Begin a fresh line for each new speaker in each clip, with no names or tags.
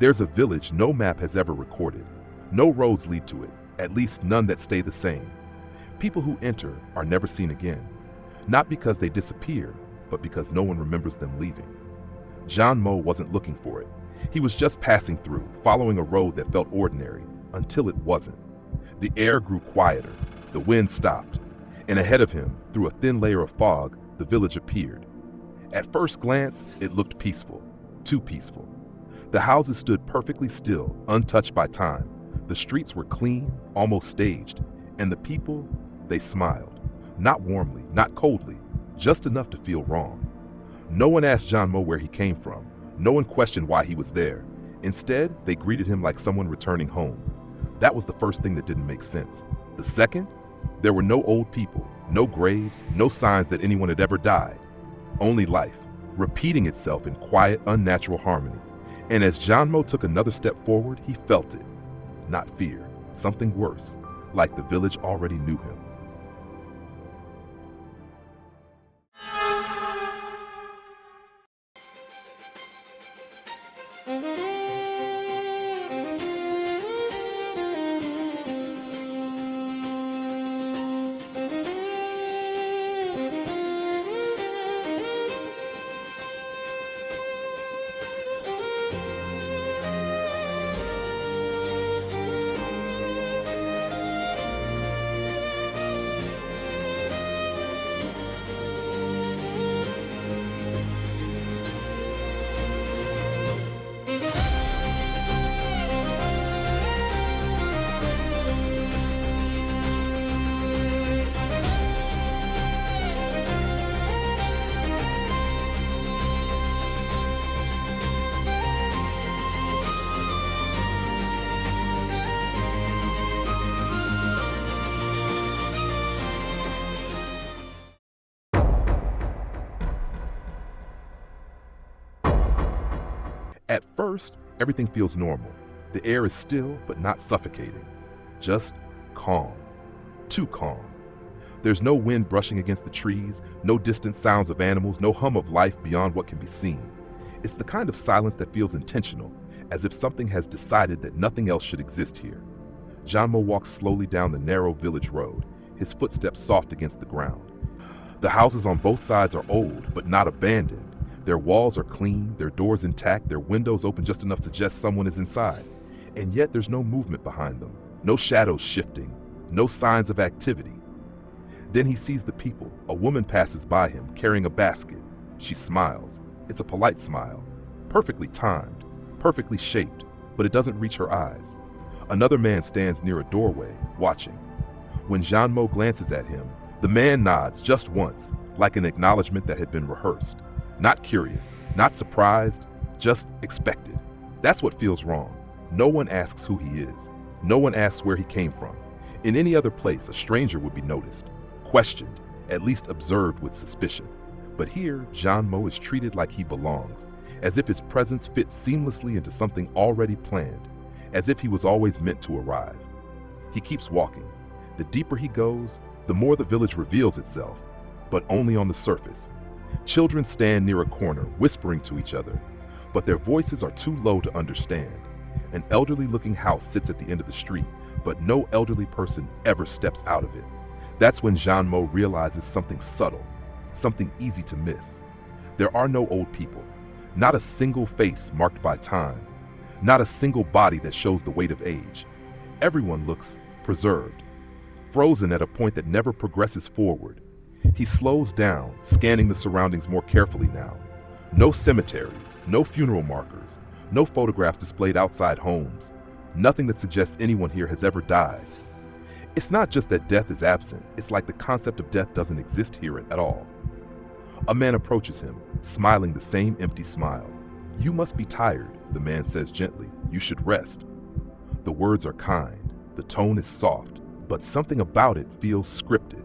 There's a village no map has ever recorded. No roads lead to it, at least none that stay the same. People who enter are never seen again, not because they disappear, but because no one remembers them leaving. Jian Mo wasn't looking for it. He was just passing through, following a road that felt ordinary, until it wasn't. The air grew quieter, the wind stopped, and ahead of him, through a thin layer of fog, the village appeared. At first glance, it looked peaceful, too peaceful. The houses stood perfectly still, untouched by time. The streets were clean, almost staged, and the people, they smiled. Not warmly, not coldly, just enough to feel wrong. No one asked Jian Mo where he came from. No one questioned why he was there. Instead, they greeted him like someone returning home. That was the first thing that didn't make sense. The second, there were no old people, no graves, no signs that anyone had ever died. Only life, repeating itself in quiet, unnatural harmony. And as Jian Mo took another step forward, he felt it. Not fear, something worse, like the village already knew him. At first, everything feels normal. The air is still, but not suffocating. Just calm. Too calm. There's no wind brushing against the trees, no distant sounds of animals, no hum of life beyond what can be seen. It's the kind of silence that feels intentional, as if something has decided that nothing else should exist here. Jian Mo walks slowly down the narrow village road, his footsteps soft against the ground. The houses on both sides are old, but not abandoned. Their walls are clean, their doors intact, their windows open just enough to suggest someone is inside. And yet there's no movement behind them, no shadows shifting, no signs of activity. Then he sees the people. A woman passes by him, carrying a basket. She smiles. It's a polite smile, perfectly timed, perfectly shaped, but it doesn't reach her eyes. Another man stands near a doorway, watching. When Jian Mo glances at him, the man nods just once, like an acknowledgement that had been rehearsed. Not curious, not surprised, just expected. That's what feels wrong. No one asks who he is. No one asks where he came from. In any other place, a stranger would be noticed, questioned, at least observed with suspicion. But here, Jian Mo is treated like he belongs, as if his presence fits seamlessly into something already planned, as if he was always meant to arrive. He keeps walking. The deeper he goes, the more the village reveals itself, but only on the surface. Children stand near a corner, whispering to each other, but their voices are too low to understand. An elderly-looking house sits at the end of the street, but no elderly person ever steps out of it. That's when Jian Mo realizes something subtle, something easy to miss. There are no old people, not a single face marked by time, not a single body that shows the weight of age. Everyone looks preserved, frozen at a point that never progresses forward. He slows down, scanning the surroundings more carefully now. No cemeteries, no funeral markers, no photographs displayed outside homes, nothing that suggests anyone here has ever died. It's not just that death is absent, it's like the concept of death doesn't exist here at all. A man approaches him, smiling the same empty smile. "You must be tired," the man says gently. "You should rest." The words are kind, the tone is soft, but something about it feels scripted.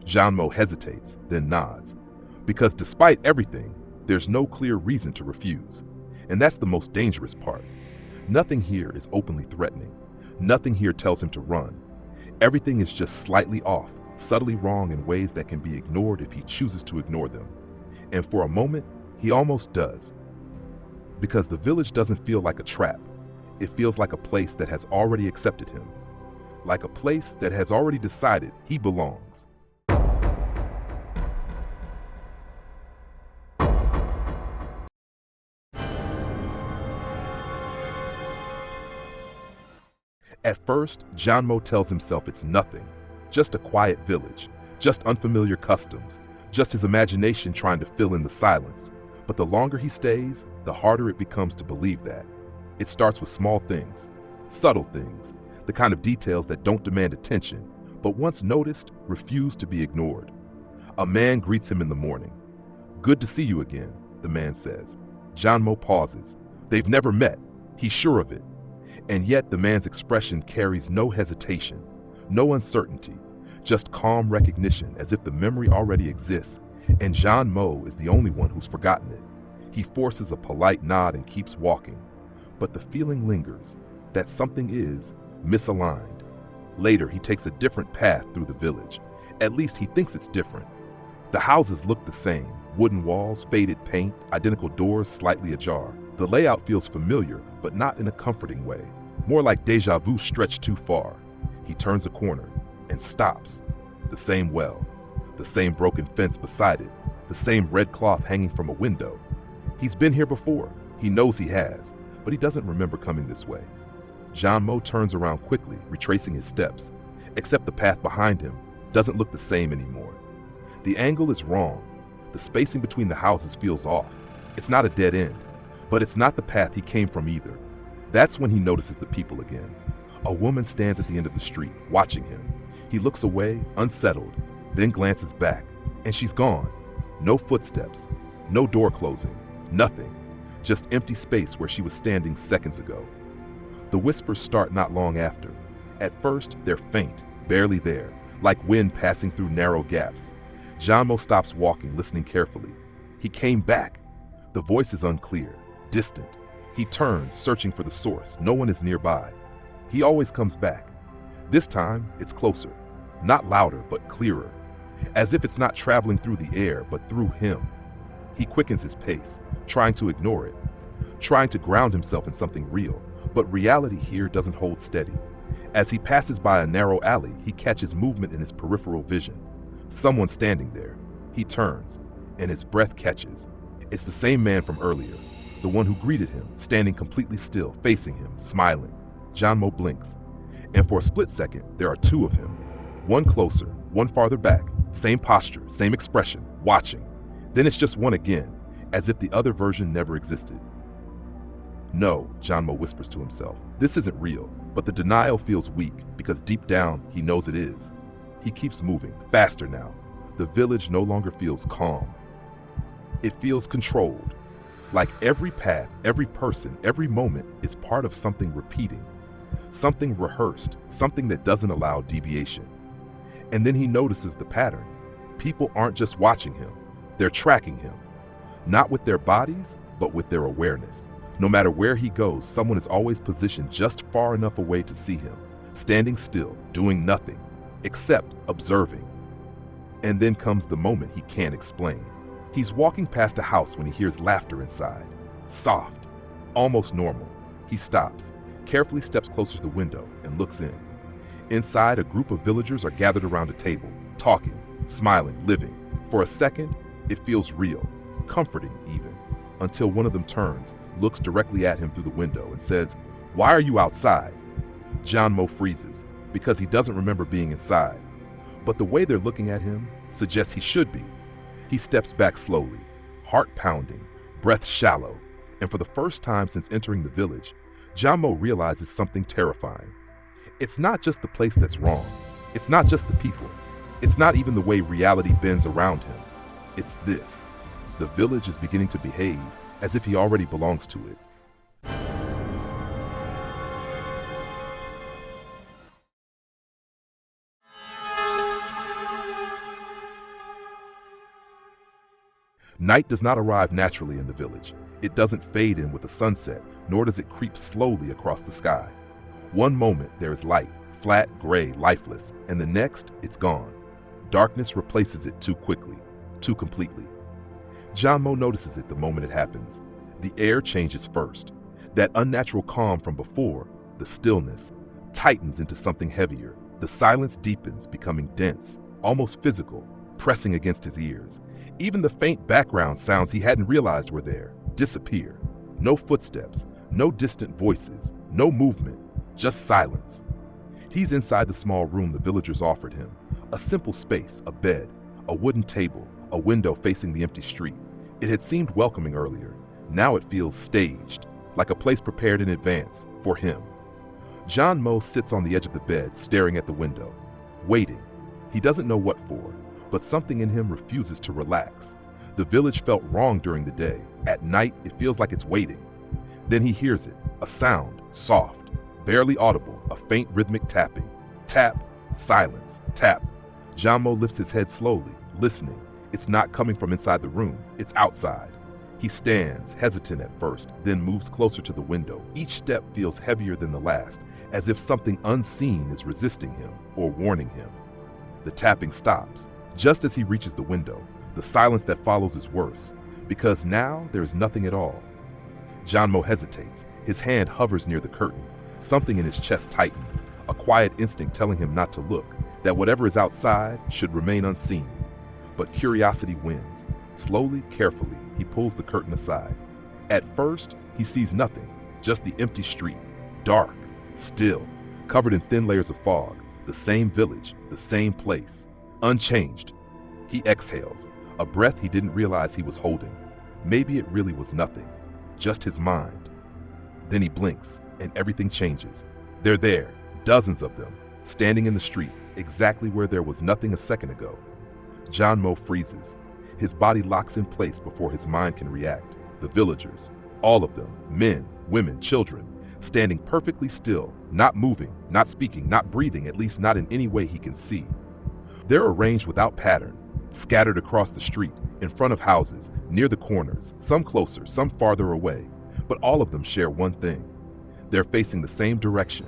Jian Mo hesitates, then nods. Because despite everything, there's no clear reason to refuse. And that's the most dangerous part. Nothing here is openly threatening. Nothing here tells him to run. Everything is just slightly off, subtly wrong in ways that can be ignored if he chooses to ignore them. And for a moment, he almost does. Because the village doesn't feel like a trap. it feels like a place that has already accepted him, like a place that has already decided he belongs. At first, Jian Mo tells himself it's nothing, just a quiet village, just unfamiliar customs, just his imagination trying to fill in the silence. But the longer he stays, the harder it becomes to believe that. It starts with small things, subtle things, the kind of details that don't demand attention, but once noticed, refuse to be ignored. A man greets him in the morning. "Good to see you again," the man says. Jian Mo pauses. They've never met. He's sure of it. And yet the man's expression carries no hesitation, no uncertainty, just calm recognition, as if the memory already exists, and Jian Mo is the only one who's forgotten it. He forces a polite nod and keeps walking, but the feeling lingers that something is misaligned. Later, he takes a different path through the village. At least he thinks it's different. The houses look the same, wooden walls, faded paint, identical doors slightly ajar. The layout feels familiar, but not in a comforting way, more like deja vu stretched too far. He turns a corner and stops. The same well, the same broken fence beside it, the same red cloth hanging from a window. He's been here before. He knows he has, but he doesn't remember coming this way. Jian Mo turns around quickly, retracing his steps, except the path behind him doesn't look the same anymore. The angle is wrong. The spacing between the houses feels off. It's not a dead end, but it's not the path he came from either. That's when he notices the people again. A woman stands at the end of the street, watching him. He looks away, unsettled, then glances back, and she's gone. No footsteps, no door closing, nothing. Just empty space where she was standing seconds ago. The whispers start not long after. At first, they're faint, barely there, like wind passing through narrow gaps. Jian Mo stops walking, listening carefully. He came back. The voice is unclear, distant. He turns, searching for the source. No one is nearby. He always comes back. This time, it's closer. Not louder, but clearer. As if it's not traveling through the air, but through him. He quickens his pace, trying to ignore it, trying to ground himself in something real. But reality here doesn't hold steady. As he passes by a narrow alley, he catches movement in his peripheral vision. Someone standing there. He turns, and his breath catches. It's the same man from earlier, the one who greeted him, standing completely still, facing him, smiling. Jian Mo blinks, and for a split second, there are two of him. One closer, one farther back, same posture, same expression, watching. Then it's just one again, as if the other version never existed. No, Jian Mo whispers to himself, this isn't real, but the denial feels weak because deep down he knows it is. He keeps moving, faster now. The village no longer feels calm. It feels controlled, like every path, every person, every moment is part of something repeating, something rehearsed, something that doesn't allow deviation. And then he notices the pattern. People aren't just watching him, they're tracking him, not with their bodies, but with their awareness. No matter where he goes, someone is always positioned just far enough away to see him, standing still, doing nothing, except observing. And then comes the moment he can't explain. He's walking past a house when he hears laughter inside. Soft, almost normal. He stops, carefully steps closer to the window, and looks in. Inside, a group of villagers are gathered around a table, talking, smiling, living. For a second, it feels real, comforting even, until one of them turns, looks directly at him through the window, and says, "Why are you outside?" Jian Mo freezes, because he doesn't remember being inside. But the way they're looking at him suggests he should be. He steps back slowly, heart pounding, breath shallow, and for the first time since entering the village, Jian Mo realizes something terrifying. It's not just the place that's wrong. It's not just the people. It's not even the way reality bends around him. It's this. The village is beginning to behave as if he already belongs to it. Night does not arrive naturally in the village. It doesn't fade in with the sunset, nor does it creep slowly across the sky. One moment there is light, flat, gray, lifeless, and the next it's gone. Darkness replaces it too quickly, too completely. Jian Mo notices it the moment it happens. The air changes first. That unnatural calm from before, the stillness, tightens into something heavier. The silence deepens, becoming dense, almost physical, pressing against his ears. Even the faint background sounds he hadn't realized were there disappear. No footsteps, no distant voices, no movement, just silence. He's inside the small room the villagers offered him. A simple space, a bed, a wooden table, a window facing the empty street. It had seemed welcoming earlier. Now it feels staged, like a place prepared in advance for him. Jian Mo sits on the edge of the bed, staring at the window, waiting. He doesn't know what for, but something in him refuses to relax. The village felt wrong during the day. At night, it feels like it's waiting. Then he hears it, a sound, soft, barely audible, a faint rhythmic tapping. Tap, silence, tap. Jian Mo lifts his head slowly, listening. It's not coming from inside the room, it's outside. He stands, hesitant at first, then moves closer to the window. Each step feels heavier than the last, as if something unseen is resisting him or warning him. The tapping stops. Just as he reaches the window, the silence that follows is worse, because now there is nothing at all. Jian Mo hesitates. His hand hovers near the curtain. Something in his chest tightens, a quiet instinct telling him not to look, that whatever is outside should remain unseen. But curiosity wins. Slowly, carefully, he pulls the curtain aside. At first, he sees nothing, just the empty street, dark, still, covered in thin layers of fog. The same village, the same place, unchanged. He exhales, a breath he didn't realize he was holding. Maybe it really was nothing, just his mind. Then he blinks, and everything changes. They're there, dozens of them, standing in the street, exactly where there was nothing a second ago. Jian Mo freezes. His body locks in place before his mind can react. The villagers, all of them, men, women, children, standing perfectly still, not moving, not speaking, not breathing, at least not in any way he can see. They're arranged without pattern, scattered across the street, in front of houses, near the corners, some closer, some farther away, but all of them share one thing. They're facing the same direction.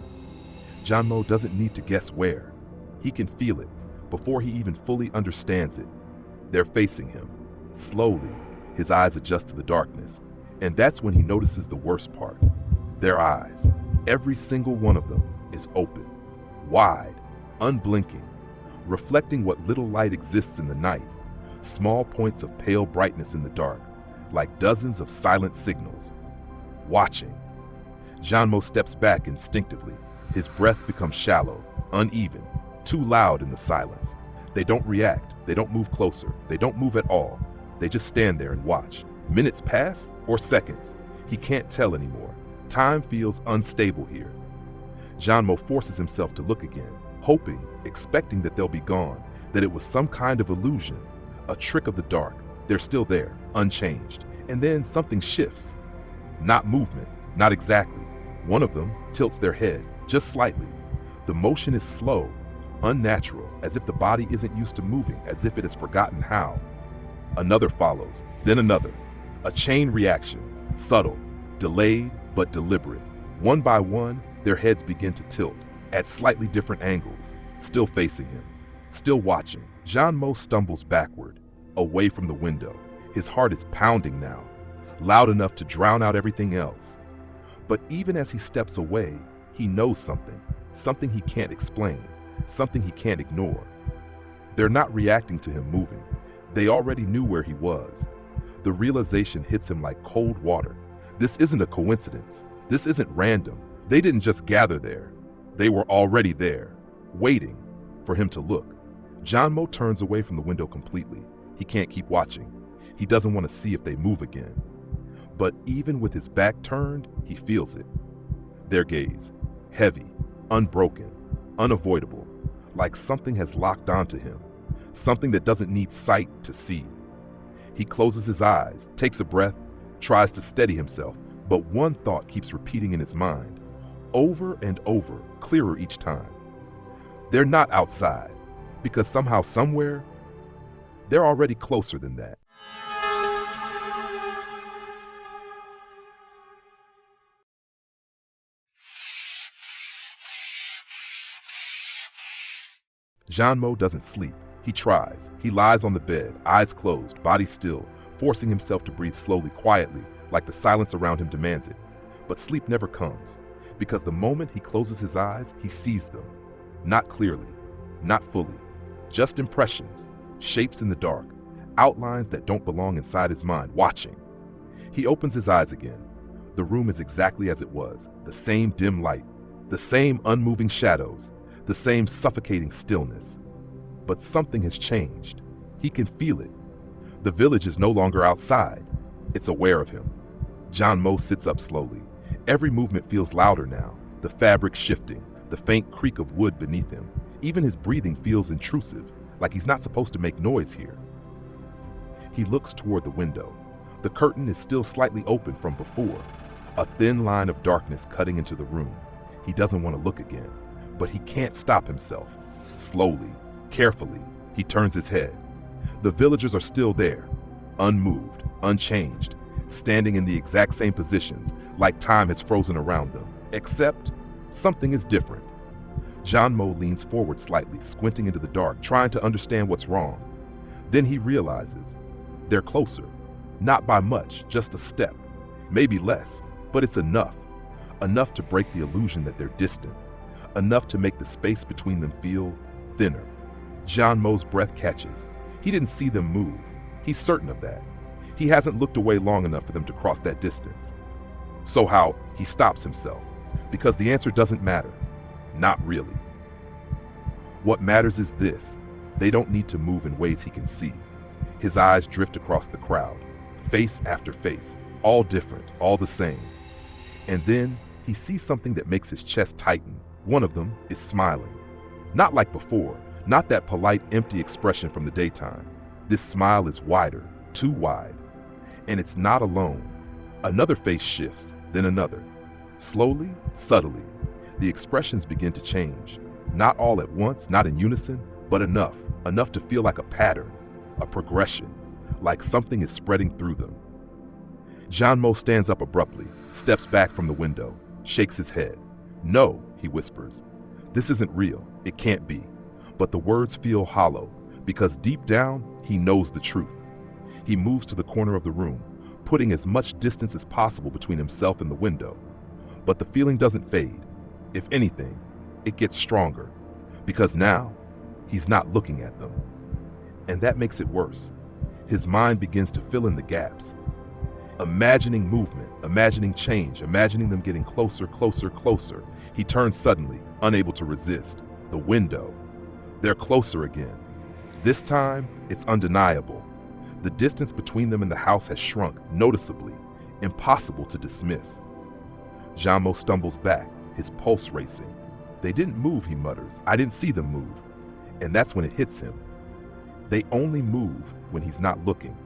Jian Mo doesn't need to guess where. He can feel it, before he even fully understands it. They're facing him. Slowly, his eyes adjust to the darkness, and that's when he notices the worst part. Their eyes, every single one of them, is open, wide, unblinking, reflecting what little light exists in the night, small points of pale brightness in the dark, like dozens of silent signals. Watching. Jian Mo steps back instinctively. His breath becomes shallow, uneven, too loud in the silence. They don't react, they don't move closer, they don't move at all. They just stand there and watch. Minutes pass, or seconds. He can't tell anymore. Time feels unstable here. Jian Mo forces himself to look again, hoping, expecting that they'll be gone, that it was some kind of illusion, a trick of the dark. They're still there, unchanged. And then something shifts. Not movement, not exactly. One of them tilts their head, just slightly. The motion is slow, unnatural, as if the body isn't used to moving, as if it has forgotten how. Another follows, then another. A chain reaction, subtle, delayed, but deliberate. One by one, their heads begin to tilt, at slightly different angles, still facing him, still watching. Jian Mo stumbles backward, away from the window. His heart is pounding now, loud enough to drown out everything else. But even as he steps away, he knows something he can't explain, something he can't ignore. They're not reacting to him moving. They already knew where he was. The realization hits him like cold water. This isn't a coincidence. This isn't random. They didn't just gather there. They were already there, waiting for him to look. Jian Mo turns away from the window completely. He can't keep watching. He doesn't want to see if they move again. But even with his back turned, he feels it. Their gaze, heavy, unbroken, unavoidable, like something has locked onto him, something that doesn't need sight to see. He closes his eyes, takes a breath, tries to steady himself, but one thought keeps repeating in his mind, over and over, clearer each time. They're not outside, because somehow, somewhere, they're already closer than that. Jian Mo doesn't sleep. He tries. He lies on the bed, eyes closed, body still, forcing himself to breathe slowly, quietly, like the silence around him demands it. But sleep never comes, because the moment he closes his eyes, he sees them. Not clearly, not fully, just impressions, shapes in the dark, outlines that don't belong inside his mind, watching. He opens his eyes again. The room is exactly as it was, the same dim light, the same unmoving shadows, the same suffocating stillness. But something has changed. He can feel it. The village is no longer outside. It's aware of him. Jian Mo sits up slowly. Every movement feels louder now, the fabric shifting, the faint creak of wood beneath him. Even his breathing feels intrusive, like he's not supposed to make noise here. He looks toward the window. The curtain is still slightly open from before, a thin line of darkness cutting into the room. He doesn't want to look again, but he can't stop himself. Slowly, carefully, he turns his head. The villagers are still there, unmoved, unchanged, standing in the exact same positions, like time has frozen around them, except something is different. Jian Mo leans forward slightly, squinting into the dark, trying to understand what's wrong. Then he realizes they're closer, not by much, just a step, maybe less, but it's enough. Enough to break the illusion that they're distant, enough to make the space between them feel thinner. Jian Mo's breath catches. He didn't see them move. He's certain of that. He hasn't looked away long enough for them to cross that distance. So how? He stops himself, because the answer doesn't matter. Not really. What matters is this. They don't need to move in ways he can see. His eyes drift across the crowd, face after face, all different, all the same. And then he sees something that makes his chest tighten. One of them is smiling. Not like before, not that polite, empty expression from the daytime. This smile is wider, too wide. And it's not alone. Another face shifts, then another. Slowly, subtly, the expressions begin to change. Not all at once, not in unison, but enough to feel like a pattern, a progression, like something is spreading through them. Jian Mo stands up abruptly, steps back from the window, shakes his head. No, he whispers. This isn't real. It can't be. But the words feel hollow, because deep down, he knows the truth. He moves to the corner of the room, putting as much distance as possible between himself and the window. But the feeling doesn't fade. If anything, it gets stronger, because now, he's not looking at them. And that makes it worse. His mind begins to fill in the gaps. Imagining movement, imagining change, imagining them getting closer, closer, closer. He turns suddenly, unable to resist. The window. They're closer again. This time, it's undeniable. The distance between them and the house has shrunk, noticeably, impossible to dismiss. Jian Mo stumbles back, his pulse racing. They didn't move, he mutters. I didn't see them move. And that's when it hits him. They only move when he's not looking.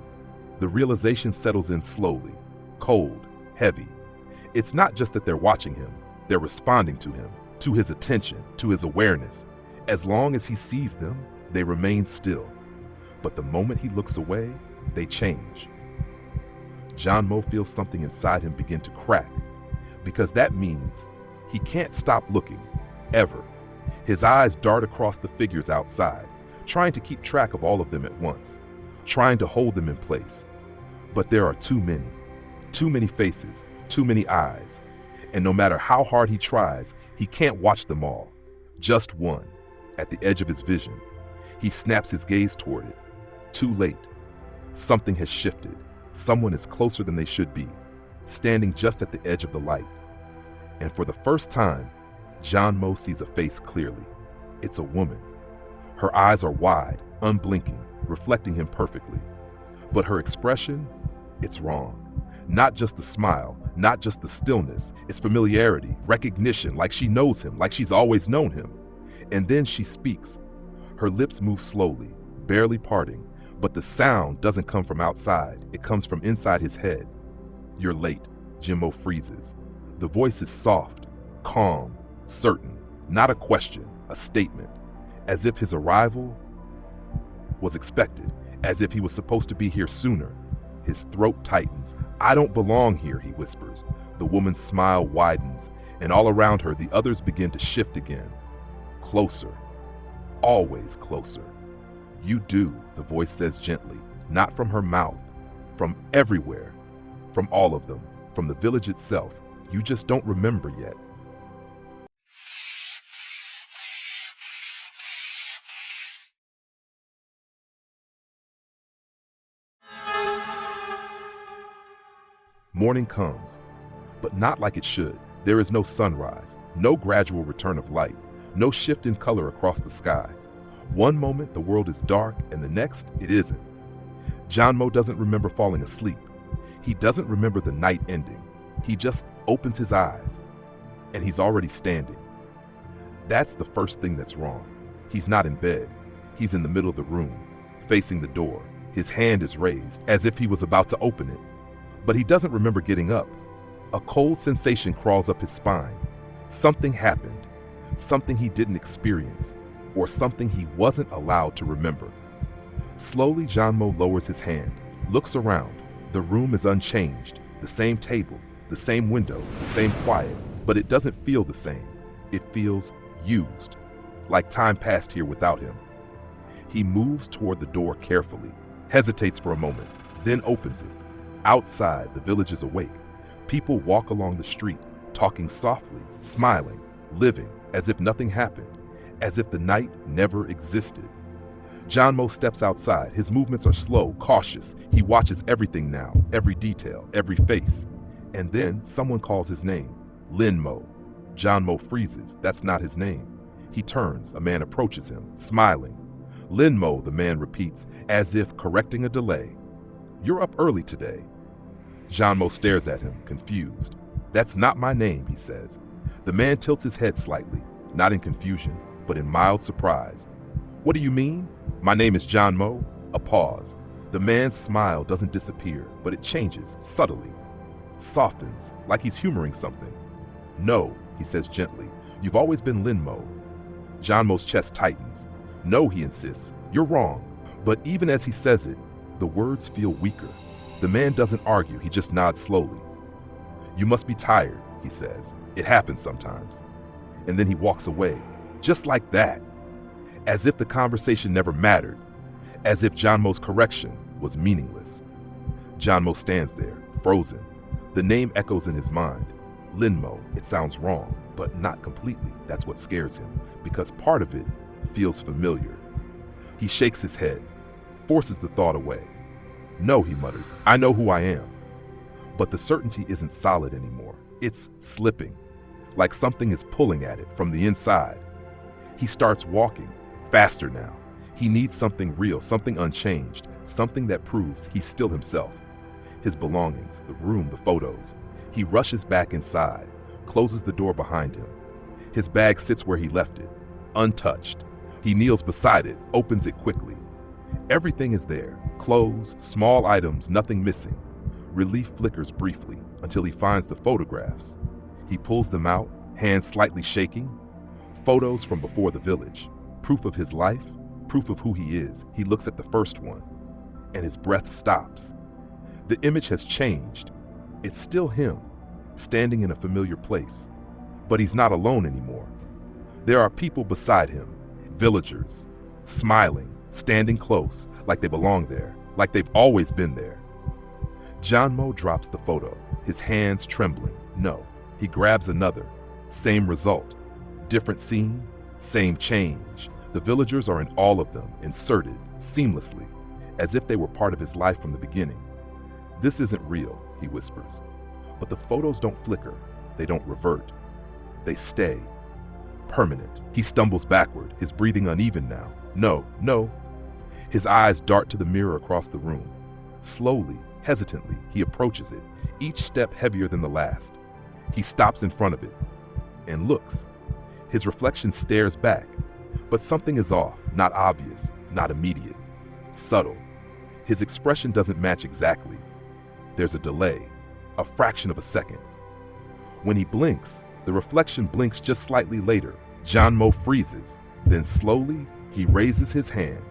The realization settles in slowly, cold, heavy. It's not just that they're watching him, they're responding to him, to his attention, to his awareness. As long as he sees them, they remain still. But the moment he looks away, they change. Jian Mo feels something inside him begin to crack, because that means he can't stop looking, ever. His eyes dart across the figures outside, trying to keep track of all of them at once, trying to hold them in place. But there are too many faces, too many eyes. And no matter how hard he tries, he can't watch them all. Just one, at the edge of his vision. He snaps his gaze toward it. Too late. Something has shifted. Someone is closer than they should be, standing just at the edge of the light. And for the first time, Jian Mo sees a face clearly. It's a woman. Her eyes are wide, unblinking, reflecting him perfectly. But her expression, it's wrong. Not just the smile, not just the stillness, it's familiarity, recognition, like she knows him, like she's always known him. And then she speaks. Her lips move slowly, barely parting, but the sound doesn't come from outside, it comes from inside his head. You're late, Jian Mo freezes. The voice is soft, calm, certain, not a question, a statement, as if his arrival was expected, as if he was supposed to be here sooner. His throat tightens. I don't belong here, he whispers. The woman's smile widens, and all around her the others begin to shift again. Closer, always closer. You do, the voice says gently, not from her mouth, from everywhere, from all of them, from the village itself, You just don't remember yet. Morning comes, but not like it should. There is no sunrise, no gradual return of light, no shift in color across the sky. One moment the world is dark, and the next it isn't. Jian Mo doesn't remember falling asleep. He doesn't remember the night ending. He just opens his eyes, and he's already standing. That's the first thing that's wrong. He's not in bed. He's in the middle of the room, facing the door. His hand is raised, as if he was about to open it. But he doesn't remember getting up. A cold sensation crawls up his spine. Something happened, something he didn't experience, or something he wasn't allowed to remember. Slowly, Jian Mo lowers his hand, looks around. The room is unchanged, the same table, the same window, the same quiet, but it doesn't feel the same. It feels used, like time passed here without him. He moves toward the door carefully, hesitates for a moment, then opens it. Outside, the village is awake. People walk along the street, talking softly, smiling, living as if nothing happened, as if the night never existed. Jian Mo steps outside. His movements are slow, cautious. He watches everything now, every detail, every face. And then someone calls his name, Lin Mo. Jian Mo freezes. That's not his name. He turns. A man approaches him, smiling. Lin Mo, the man repeats, as if correcting a delay. You're up early today. Jian Mo stares at him, confused. That's not my name, he says. The man tilts his head slightly, not in confusion, but in mild surprise. What do you mean? My name is Jian Mo. A pause. The man's smile doesn't disappear, but it changes, subtly. Softens, like he's humoring something. No, he says gently. You've always been Lin Mo. Jian Mo's chest tightens. No, he insists. You're wrong. But even as he says it, the words feel weaker. The man doesn't argue, he just nods slowly. You must be tired, he says. It happens sometimes. And then he walks away, just like that. As if the conversation never mattered. As if Jian Mo's correction was meaningless. Jian Mo stands there, frozen. The name echoes in his mind. Lin Mo, it sounds wrong, but not completely. That's what scares him, because part of it feels familiar. He shakes his head, forces the thought away. No, he mutters, I know who I am. But the certainty isn't solid anymore. It's slipping, like something is pulling at it from the inside. He starts walking, faster now. He needs something real, something unchanged, something that proves he's still himself. His belongings, the room, the photos. He rushes back inside, closes the door behind him. His bag sits where he left it, untouched. He kneels beside it, opens it quickly. Everything is there, clothes, small items, nothing missing. Relief flickers briefly until he finds the photographs. He pulls them out, hands slightly shaking. Photos from before the village, proof of his life, proof of who he is. He looks at the first one, and his breath stops. The image has changed. It's still him, standing in a familiar place. But he's not alone anymore. There are people beside him, villagers, smiling, standing close, like they belong there, like they've always been there. Jian Mo drops the photo, his hands trembling. No, he grabs another. Same result. Different scene, same change. The villagers are in all of them, inserted, seamlessly, as if they were part of his life from the beginning. This isn't real, he whispers. But the photos don't flicker, they don't revert. They stay. Permanent. He stumbles backward, his breathing uneven now. No. His eyes dart to the mirror across the room. Slowly, hesitantly, he approaches it, each step heavier than the last. He stops in front of it and looks. His reflection stares back, but something is off, not obvious, not immediate, subtle. His expression doesn't match exactly. There's a delay, a fraction of a second. When he blinks, the reflection blinks just slightly later. Jian Mo freezes, then slowly, he raises his hand.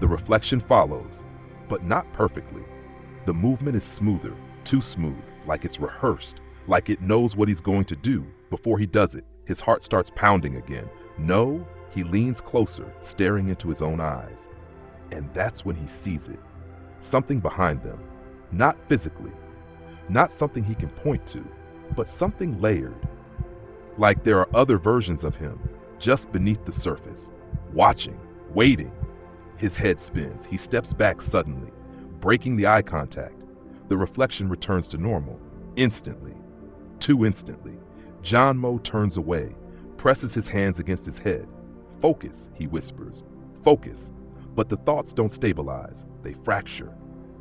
The reflection follows, but not perfectly. The movement is smoother, too smooth, like it's rehearsed, like it knows what he's going to do before he does it. His heart starts pounding again. No, he leans closer, staring into his own eyes. And that's when he sees it. Something behind them. Not physically. Not something he can point to. but something layered, like there are other versions of him just beneath the surface, watching, waiting. His head spins. He steps back suddenly, breaking the eye contact. The reflection returns to normal, instantly. Too instantly. Jian Mo turns away, presses his hands against his head. "Focus," he whispers. "Focus." But the thoughts don't stabilize. They fracture.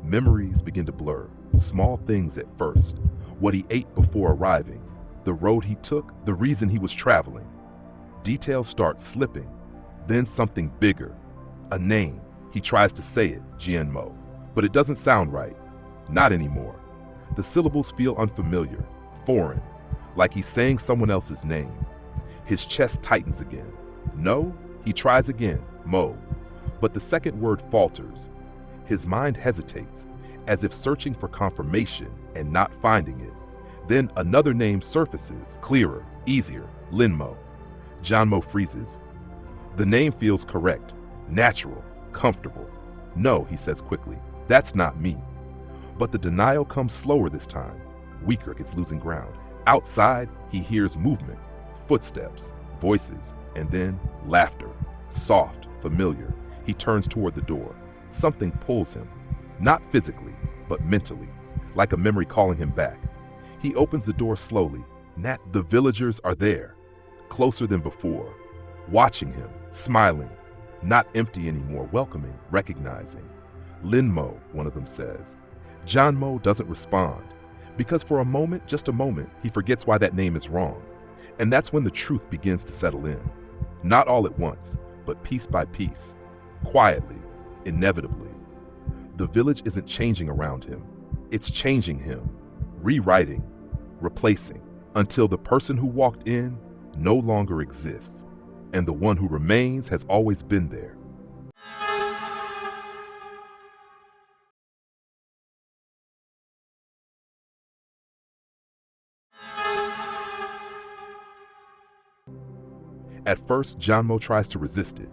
Memories begin to blur. Small things at first. What he ate before arriving. The road he took. The reason he was traveling. Details start slipping. Then something bigger. A name. He tries to say it, Jian Mo. But it doesn't sound right. Not anymore. The syllables feel unfamiliar, foreign, like he's saying someone else's name. His chest tightens again. No, he tries again, Mo. But the second word falters. His mind hesitates, as if searching for confirmation and not finding it. Then another name surfaces, clearer, easier, Lin Mo. Jian Mo freezes. The name feels correct, natural, comfortable. "No," he says quickly, "that's not me." But the denial comes slower this time. Weaker, it's losing ground. Outside, he hears movement, footsteps, voices, and then laughter. Soft, familiar. He turns toward the door. Something pulls him. Not physically, but mentally, like a memory calling him back. He opens the door slowly. The villagers are there, closer than before, watching him, smiling, not empty anymore, welcoming, recognizing. "Lin Mo," one of them says. Jian Mo doesn't respond, because for a moment, just a moment, he forgets why that name is wrong. And that's when the truth begins to settle in. Not all at once, but piece by piece, quietly, inevitably. The village isn't changing around him. It's changing him, rewriting, replacing, until the person who walked in no longer exists, and the one who remains has always been there. At first, Jian Mo tries to resist it.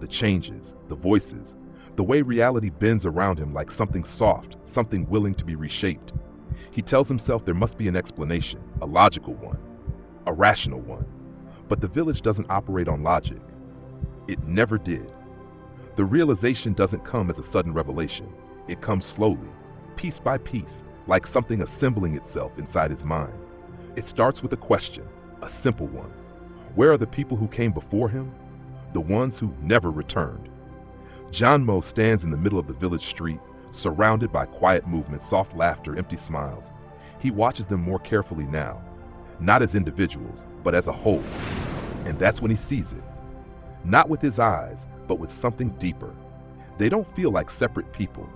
The changes, the voices, the way reality bends around him like something soft, something willing to be reshaped. He tells himself there must be an explanation, a logical one, a rational one. But the village doesn't operate on logic. It never did. The realization doesn't come as a sudden revelation. It comes slowly, piece by piece, like something assembling itself inside his mind. It starts with a question, a simple one. Where are the people who came before him? The ones who never returned. Jian Mo stands in the middle of the village street, surrounded by quiet movement, soft laughter, empty smiles. He watches them more carefully now, not as individuals, but as a whole. And that's when he sees it. Not with his eyes, but with something deeper. They don't feel like separate people.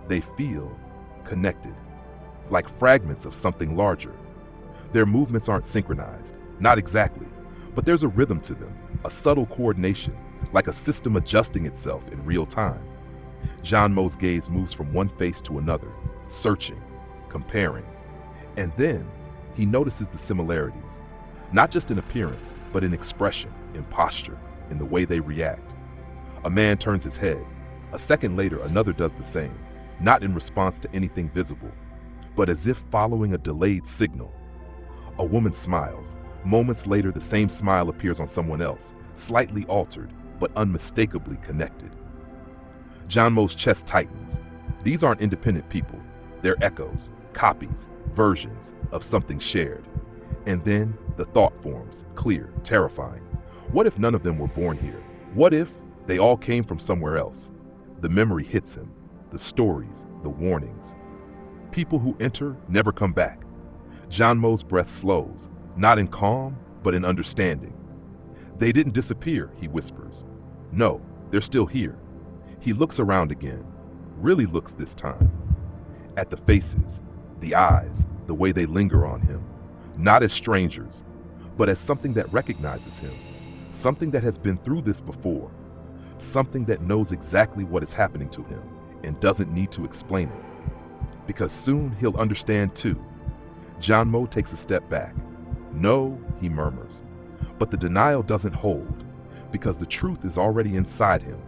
They feel connected, like fragments of something larger. Their movements aren't synchronized, not exactly, but there's a rhythm to them, a subtle coordination, like a system adjusting itself in real time. Jian Mo's gaze moves from one face to another, searching, comparing. And then he notices the similarities, not just in appearance, but in expression, in posture, in the way they react. A man turns his head. A second later, another does the same, not in response to anything visible, but as if following a delayed signal. A woman smiles. Moments later, the same smile appears on someone else, slightly altered, but unmistakably connected. Jian Mo's chest tightens. These aren't independent people. They're echoes, copies, versions of something shared. And then the thought forms, clear, terrifying. What if none of them were born here? What if they all came from somewhere else? The memory hits him, the stories, the warnings. People who enter never come back. Jian Mo's breath slows, not in calm, but in understanding. They didn't disappear, he whispers. No, they're still here. He looks around again, really looks this time. At the faces, the eyes, the way they linger on him. Not as strangers, but as something that recognizes him. Something that has been through this before. Something that knows exactly what is happening to him and doesn't need to explain it. Because soon he'll understand too. Jian Mo takes a step back. No, he murmurs. But the denial doesn't hold, because the truth is already inside him,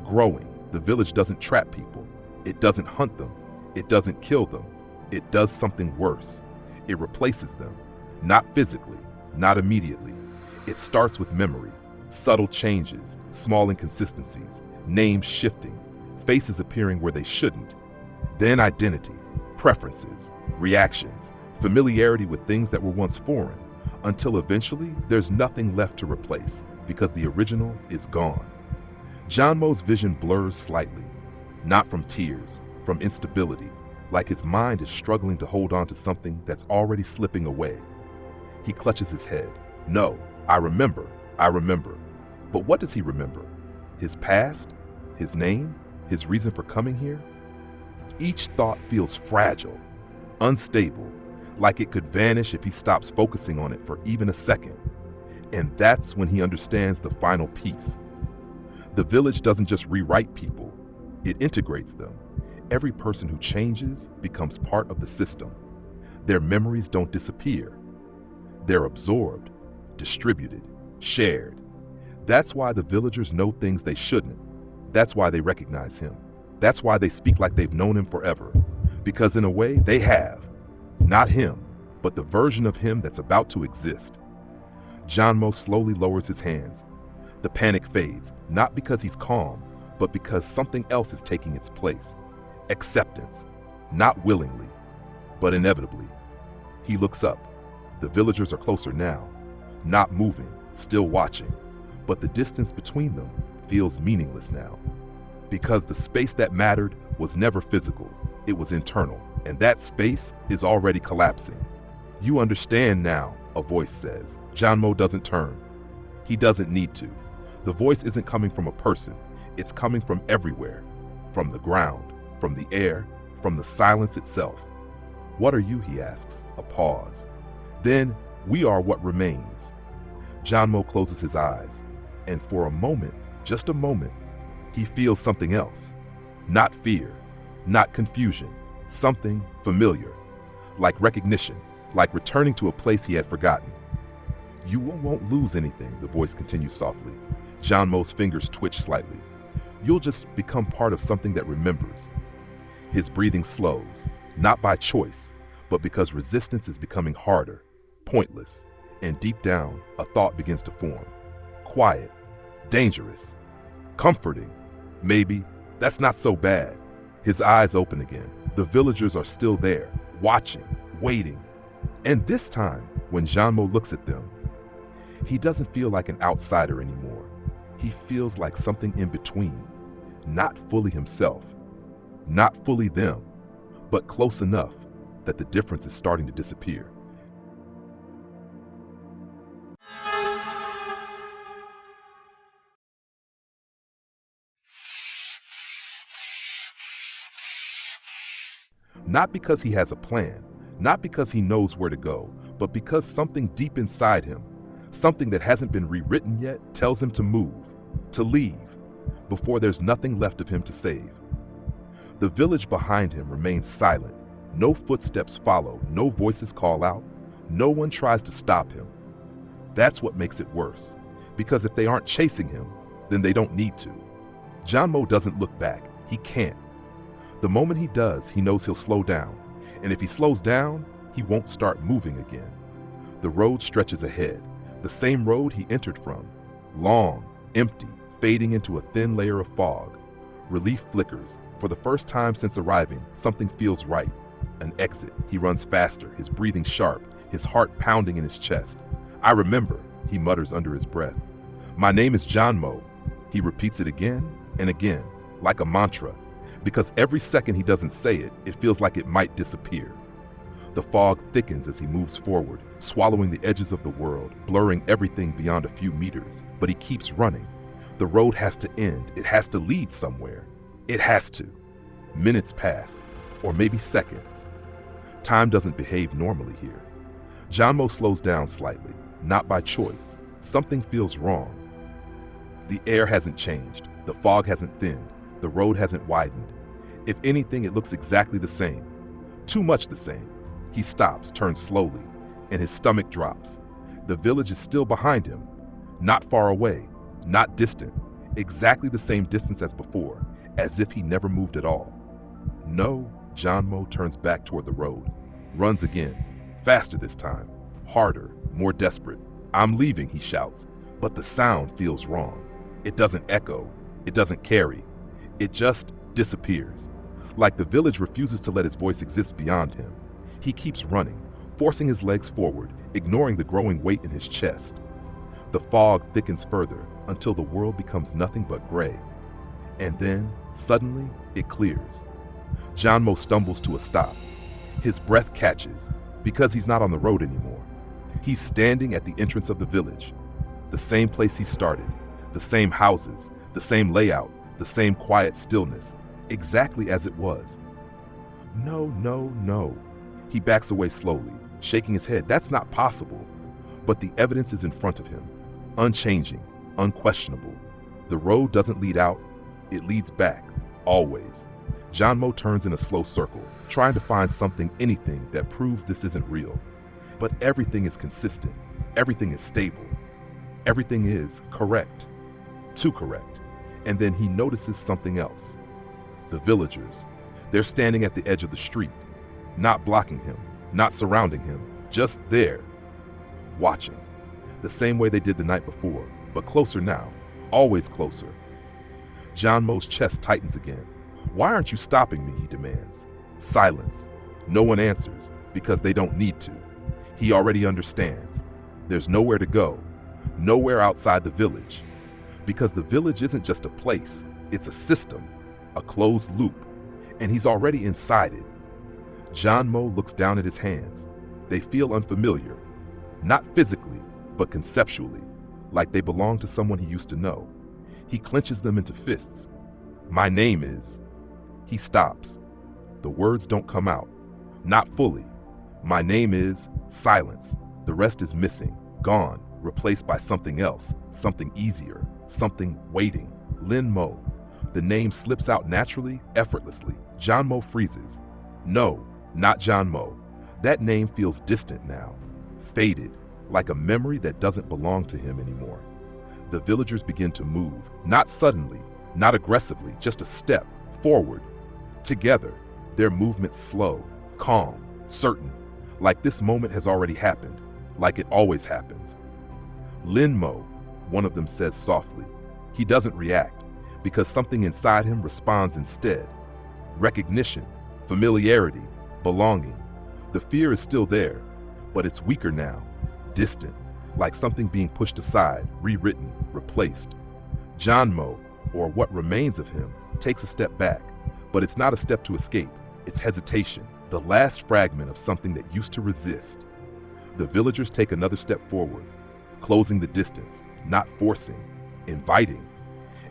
growing. The village doesn't trap people. It doesn't hunt them. It doesn't kill them. It does something worse. It replaces them, not physically, not immediately. It starts with memory, subtle changes, small inconsistencies, names shifting, faces appearing where they shouldn't. Then identity, preferences, reactions, familiarity with things that were once foreign, until eventually there's nothing left to replace because the original is gone. Jian Mo's vision blurs slightly, not from tears, from instability, like his mind is struggling to hold on to something that's already slipping away. He clutches his head. No, I remember. But what does he remember? His past? His name? His reason for coming here? Each thought feels fragile, unstable, like it could vanish if he stops focusing on it for even a second. And that's when he understands the final piece. The village doesn't just rewrite people, it integrates them. Every person who changes becomes part of the system. Their memories don't disappear. They're absorbed, distributed, shared. That's why the villagers know things they shouldn't. That's why they recognize him. That's why they speak like they've known him forever. Because in a way, they have. Not him, but the version of him that's about to exist. Jian Mo slowly lowers his hands. The panic fades, not because he's calm, but because something else is taking its place. Acceptance, not willingly, but inevitably. He looks up. The villagers are closer now, not moving, still watching, but the distance between them feels meaningless now. Because the space that mattered was never physical, it was internal, and that space is already collapsing. You understand now, a voice says. Jian Mo doesn't turn. He doesn't need to. The voice isn't coming from a person, it's coming from everywhere, from the ground, from the air, from the silence itself. What are you, he asks, a pause. Then, we are what remains. Jian Mo closes his eyes, and for a moment, just a moment, he feels something else. Not fear, not confusion, something familiar, like recognition, like returning to a place he had forgotten. You won't lose anything, the voice continues softly. Jian Mo's fingers twitch slightly. You'll just become part of something that remembers. His breathing slows, not by choice, but because resistance is becoming harder, pointless, and deep down, a thought begins to form. Quiet, dangerous, comforting. Maybe that's not so bad. His eyes open again. The villagers are still there, watching, waiting. And this time, when Jian Mo looks at them, he doesn't feel like an outsider anymore. He feels like something in between, not fully himself, not fully them, but close enough that the difference is starting to disappear. Not because he has a plan, not because he knows where to go, but because something deep inside him, something that hasn't been rewritten yet, tells him to move, to leave, before there's nothing left of him to save. The village behind him remains silent. No footsteps follow, no voices call out, no one tries to stop him. That's what makes it worse, because if they aren't chasing him, then they don't need to. Jian Mo doesn't look back. He can't. The moment he does, he knows he'll slow down, and if he slows down, he won't start moving again. The road stretches ahead, the same road he entered from, long, empty, fading into a thin layer of fog. Relief flickers. For the first time since arriving, something feels right. An exit. He runs faster, his breathing sharp, his heart pounding in his chest. I remember, he mutters under his breath. My name is Jian Mo. He repeats it again and again, like a mantra, because every second he doesn't say it, it feels like it might disappear. The fog thickens as he moves forward, swallowing the edges of the world, blurring everything beyond a few meters, but he keeps running. The road has to end. It has to lead somewhere. It has to. Minutes pass, or maybe seconds. Time doesn't behave normally here. Jian Mo slows down slightly, not by choice. Something feels wrong. The air hasn't changed. The fog hasn't thinned. The road hasn't widened. If anything, it looks exactly the same. Too much the same. He stops, turns slowly, and his stomach drops. The village is still behind him. Not far away, not distant. Exactly the same distance as before, as if he never moved at all. No, Jian Mo turns back toward the road, runs again, Faster this time. Harder, more desperate. "I'm leaving," he shouts, but the sound feels wrong. It doesn't echo. It doesn't carry. It just disappears. Like the village refuses to let his voice exist beyond him. He keeps running, forcing his legs forward, ignoring the growing weight in his chest. The fog thickens further until the world becomes nothing but gray. And then, suddenly, it clears. Jian Mo stumbles to a stop. His breath catches, because he's not on the road anymore. He's standing at the entrance of the village. The same place he started, the same houses, the same layout, the same quiet stillness, exactly as it was. No, no, no. He backs away slowly, shaking his head. That's not possible. But the evidence is in front of him, unchanging, unquestionable. The road doesn't lead out, it leads back, always. Jian Mo turns in a slow circle, trying to find something, anything that proves this isn't real. But everything is consistent, everything is stable, everything is correct, too correct. And then he notices something else. The villagers, they're standing at the edge of the street, not blocking him, not surrounding him, just there, watching. The same way they did the night before, but closer now, always closer. Jian Mo's chest tightens again. "Why aren't you stopping me?" he demands. Silence. No one answers, because they don't need to. He already understands. There's nowhere to go, nowhere outside the village. Because the village isn't just a place, it's a system, a closed loop, and he's already inside it. Jian Mo looks down at his hands. They feel unfamiliar, not physically, but conceptually, like they belong to someone he used to know. He clenches them into fists. "My name is..." He stops. The words don't come out, not fully. "My name is..." Silence. The rest is missing, gone, replaced by something else, something easier, something waiting. Lin Mo. The name slips out naturally, effortlessly. Jian Mo freezes. No, not Jian Mo. That name feels distant now, faded, like a memory that doesn't belong to him anymore. The villagers begin to move, not suddenly, not aggressively, just a step forward. Together, their movements slow, calm, certain, like this moment has already happened, like it always happens. "Lin Mo," one of them says softly. He doesn't react, because something inside him responds instead. Recognition, familiarity, belonging. The fear is still there, but it's weaker now, distant, like something being pushed aside, rewritten, replaced. Jian Mo, or what remains of him, takes a step back, but it's not a step to escape, it's hesitation, the last fragment of something that used to resist. The villagers take another step forward, closing the distance, not forcing, inviting.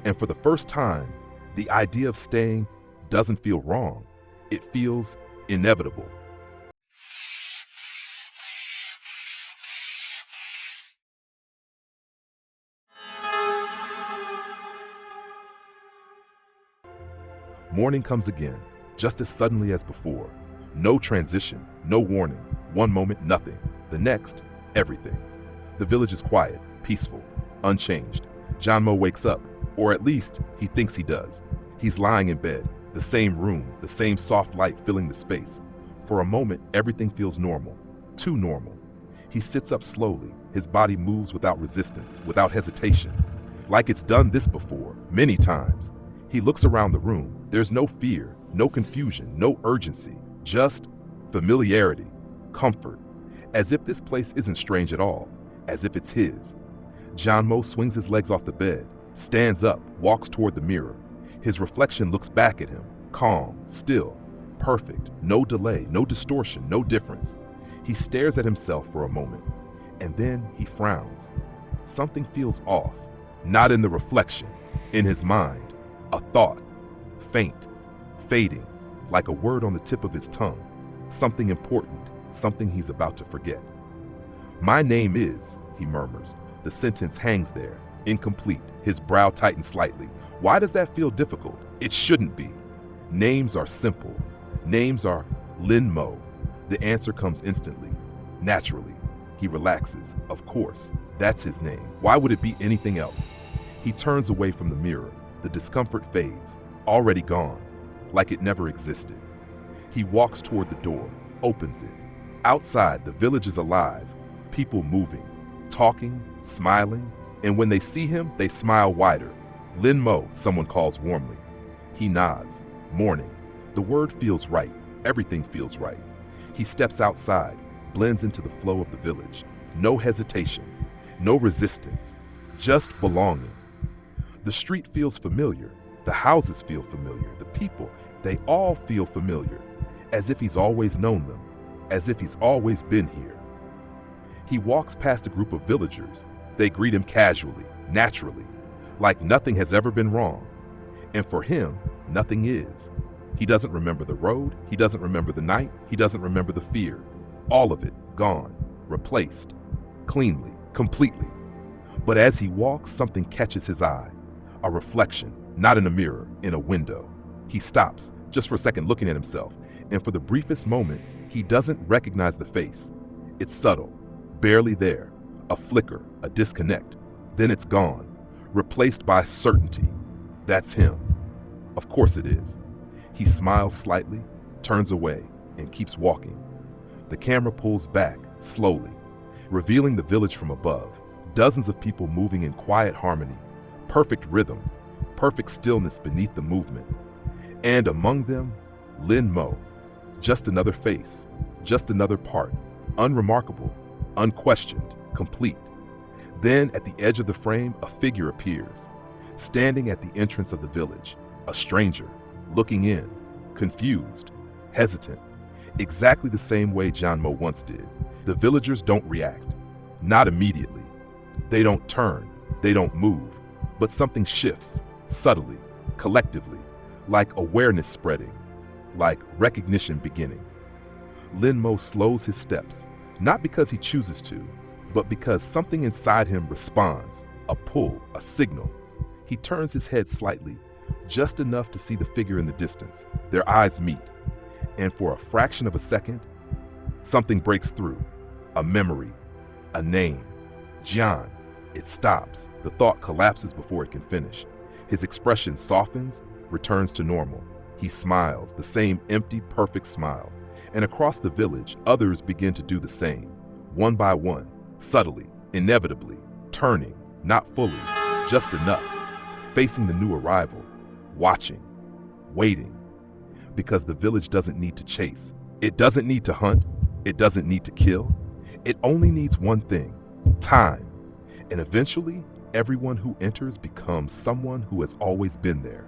And for the first time, the idea of staying doesn't feel wrong, it feels inevitable. Morning comes again, just as suddenly as before. No transition, no warning. One moment, nothing. The next, everything. The village is quiet, peaceful, unchanged. Jian Mo wakes up, or at least he thinks he does. He's lying in bed, the same room, the same soft light filling the space. For a moment, everything feels normal, too normal. He sits up slowly, his body moves without resistance, without hesitation. Like it's done this before, many times. He looks around the room. There's no fear, no confusion, no urgency, just familiarity, comfort, as if this place isn't strange at all, as if it's his. Jian Mo swings his legs off the bed, stands up, walks toward the mirror. His reflection looks back at him, calm, still, perfect, no delay, no distortion, no difference. He stares at himself for a moment, and then he frowns. Something feels off, not in the reflection, in his mind. A thought, faint, fading, like a word on the tip of his tongue. Something important, something he's about to forget. "My name is," he murmurs. The sentence hangs there, incomplete, his brow tightens slightly. Why does that feel difficult? It shouldn't be. Names are simple. Names are Lin Mo. The answer comes instantly, naturally. He relaxes. Of course, that's his name. Why would it be anything else? He turns away from the mirror. The discomfort fades, already gone, like it never existed. He walks toward the door, opens it. Outside, the village is alive, people moving, talking, smiling, and when they see him, they smile wider. Lin Mo, someone calls warmly. He nods, morning. The word feels right, everything feels right. He steps outside, blends into the flow of the village. No hesitation, no resistance, just belonging. The street feels familiar, the houses feel familiar, the people, they all feel familiar, as if he's always known them, as if he's always been here. He walks past a group of villagers. They greet him casually, naturally, like nothing has ever been wrong. And for him, nothing is. He doesn't remember the road, he doesn't remember the night, he doesn't remember the fear. All of it gone, replaced, cleanly, completely. But as he walks, something catches his eye. A reflection, not in a mirror, in a window. He stops, just for a second looking at himself, and for the briefest moment, he doesn't recognize the face. It's subtle, barely there, a flicker, a disconnect. Then it's gone, replaced by certainty. That's him. Of course it is. He smiles slightly, turns away, and keeps walking. The camera pulls back, slowly, revealing the village from above. Dozens of people moving in quiet harmony, perfect rhythm, perfect stillness beneath the movement. And among them, Lin Mo. Just another face, just another part, unremarkable, unquestioned, complete. Then, at the edge of the frame, a figure appears, standing at the entrance of the village, a stranger, looking in, confused, hesitant, exactly the same way Jian Mo once did. The villagers don't react, not immediately. They don't turn, they don't move, but something shifts, subtly, collectively, like awareness spreading, like recognition beginning. Lin Mo slows his steps, not because he chooses to, but because something inside him responds, a pull, a signal. He turns his head slightly, just enough to see the figure in the distance. Their eyes meet, and for a fraction of a second, something breaks through. A memory, a name. Jian. It stops. The thought collapses before it can finish. His expression softens, returns to normal. He smiles, the same empty, perfect smile. And across the village, others begin to do the same. One by one, subtly, inevitably, turning, not fully, just enough. Facing the new arrival, watching, waiting. Because the village doesn't need to chase. It doesn't need to hunt. It doesn't need to kill. It only needs one thing, time. And eventually, everyone who enters becomes someone who has always been there.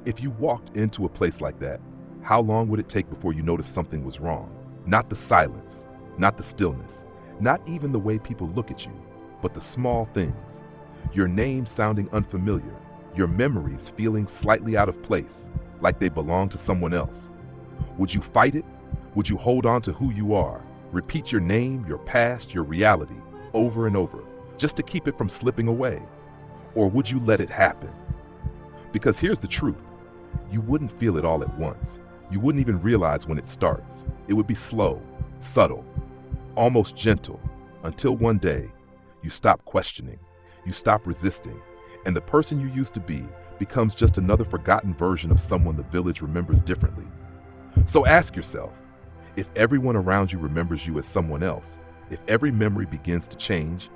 If you walked into a place like that, how long would it take before you noticed something was wrong? Not the silence, not the stillness, not even the way people look at you, but the small things. Your name sounding unfamiliar, your memories feeling slightly out of place, like they belong to someone else. Would you fight it? Would you hold on to who you are, repeat your name, your past, your reality, over and over, just to keep it from slipping away? Or would you let it happen? Because here's the truth. You wouldn't feel it all at once. You wouldn't even realize when it starts. It would be slow, subtle, almost gentle, until one day, you stop questioning, you stop resisting, and the person you used to be becomes just another forgotten version of someone the village remembers differently. So ask yourself, if everyone around you remembers you as someone else, if every memory begins to change,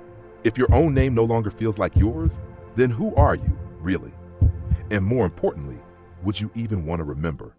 if your own name no longer feels like yours, then who are you, really? And more importantly, would you even want to remember?